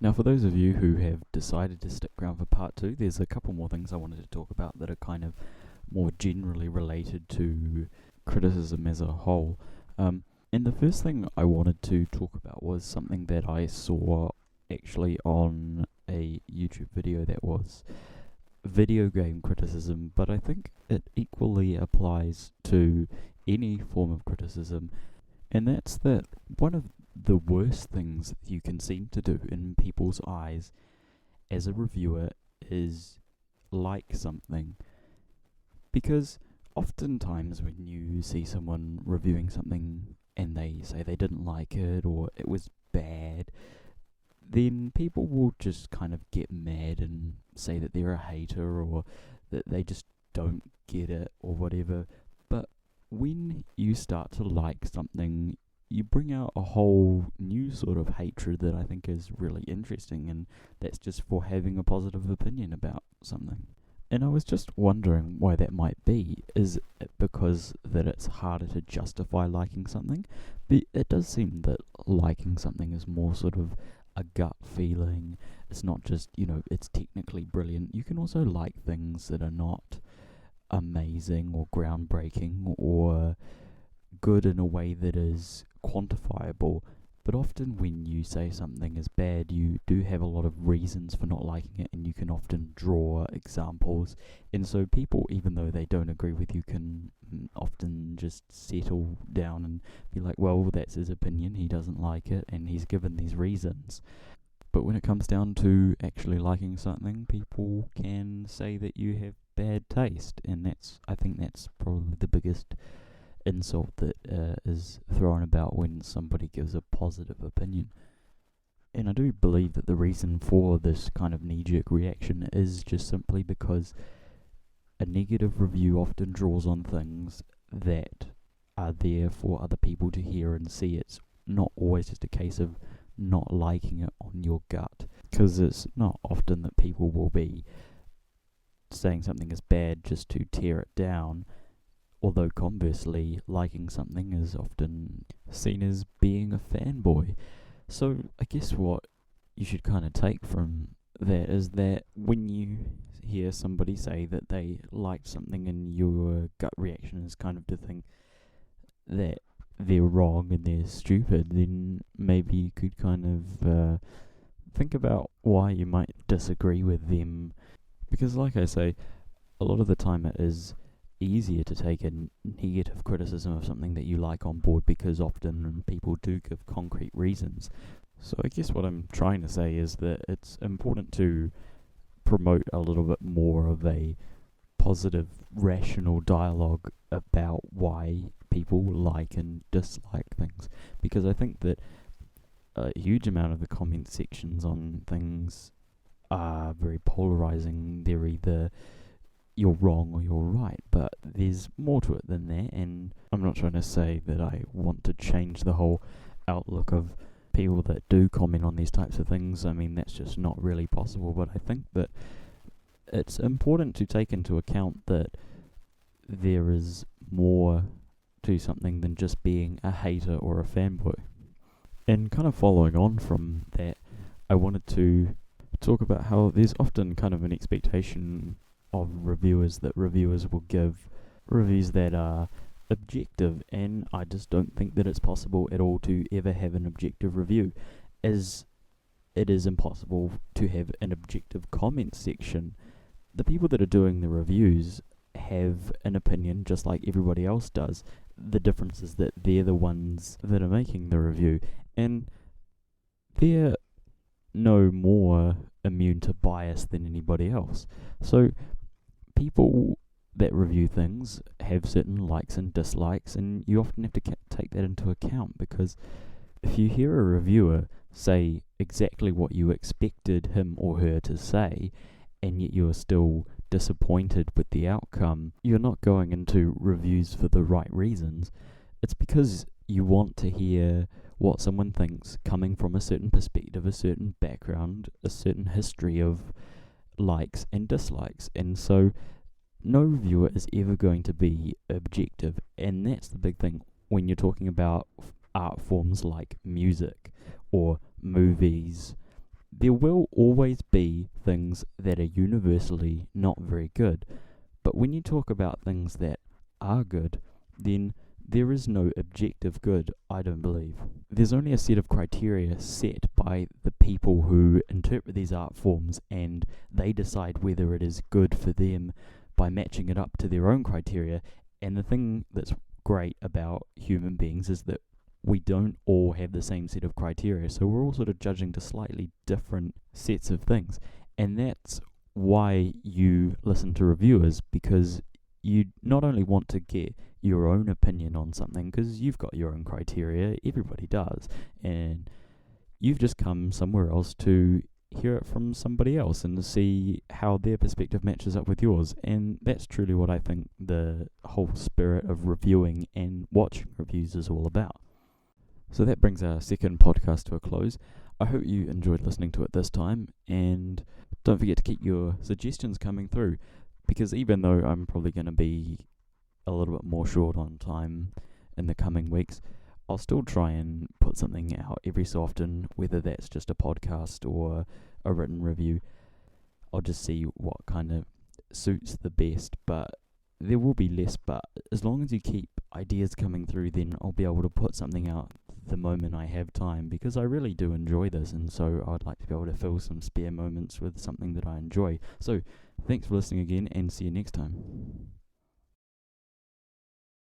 Now, for those of you who have decided to stick around for part two, there's a couple more things I wanted to talk about that are kind of more generally related to criticism as a whole. And the first thing I wanted to talk about was something that I saw actually on a YouTube video that was video game criticism, but I think it equally applies to any form of criticism, and that's that one of the worst things that you can seem to do in people's eyes as a reviewer is like something. Because oftentimes when you see someone reviewing something and they say they didn't like it or it was bad, then people will just kind of get mad and say that they're a hater or that they just don't get it or whatever. But when you start to like something, you bring out a whole new sort of hatred that I think is really interesting, and that's just for having a positive opinion about something. And I was just wondering why that might be. Is it because that it's harder to justify liking something? But it does seem that liking something is more sort of a gut feeling. It's not just, it's technically brilliant. You can also like things that are not amazing or groundbreaking or good in a way that is quantifiable. But often when you say something is bad, you do have a lot of reasons for not liking it, and you can often draw examples. And so people, even though they don't agree with you, can often just settle down and be like, well, that's his opinion, he doesn't like it, and he's given these reasons. But when it comes down to actually liking something, people can say that you have bad taste, and I think that's probably the biggest insult that is thrown about when somebody gives a positive opinion. And I do believe that the reason for this kind of knee-jerk reaction is just simply because a negative review often draws on things that are there for other people to hear and see. It's not always just a case of not liking it on your gut, because it's not often that people will be saying something is bad just to tear it down. Although conversely, liking something is often seen as being a fanboy. So I guess what you should kind of take from that is that when you hear somebody say that they liked something and your gut reaction is kind of to think that they're wrong and they're stupid, then maybe you could kind of think about why you might disagree with them. Because like I say, a lot of the time it is easier to take a negative criticism of something that you like on board, because often people do give concrete reasons. So I guess what I'm trying to say is that it's important to promote a little bit more of a positive, rational dialogue about why people like and dislike things, because I think that a huge amount of the comment sections on things are very polarizing. They're either you're wrong or you're right, but there's more to it than that. And I'm not trying to say that I want to change the whole outlook of people that do comment on these types of things. I mean, that's just not really possible, but I think that it's important to take into account that there is more to something than just being a hater or a fanboy. And kind of following on from that, I wanted to talk about how there's often kind of an expectation of reviewers that reviewers will give reviews that are objective, and I just don't think that it's possible at all to ever have an objective review, as it is impossible to have an objective comment section. The people that are doing the reviews have an opinion just like everybody else does. The difference is that they're the ones that are making the review, and they're no more immune to bias than anybody else. So people that review things have certain likes and dislikes, and you often have to take that into account, because if you hear a reviewer say exactly what you expected him or her to say, and yet you are still disappointed with the outcome, you're not going into reviews for the right reasons. It's because you want to hear what someone thinks coming from a certain perspective, a certain background, a certain history of likes and dislikes. And so no reviewer is ever going to be objective, and that's the big thing when you're talking about art forms like music or movies. there will always be things that are universally not very good. But when you talk about things that are good, then there is no objective good, I don't believe. There's only a set of criteria set by the people who interpret these art forms, and they decide whether it is good for them by matching it up to their own criteria. And the thing that's great about human beings is that we don't all have the same set of criteria, so we're all sort of judging to slightly different sets of things. And that's why you listen to reviewers, because you not only want to get your own opinion on something, because you've got your own criteria, everybody does, and you've just come somewhere else to hear it from somebody else and to see how their perspective matches up with yours. And that's truly what I think the whole spirit of reviewing and watching reviews is all about. So that brings our second podcast to a close. I hope you enjoyed listening to it this time, and don't forget to keep your suggestions coming through, because even though I'm probably going to be a little bit more short on time in the coming weeks, I'll still try and put something out every so often, whether that's just a podcast or a written review. I'll just see what kind of suits the best, but there will be less. But as long as you keep ideas coming through, then I'll be able to put something out the moment I have time, because I really do enjoy this, and so I'd like to be able to fill some spare moments with something that I enjoy. So thanks for listening again, and see you next time.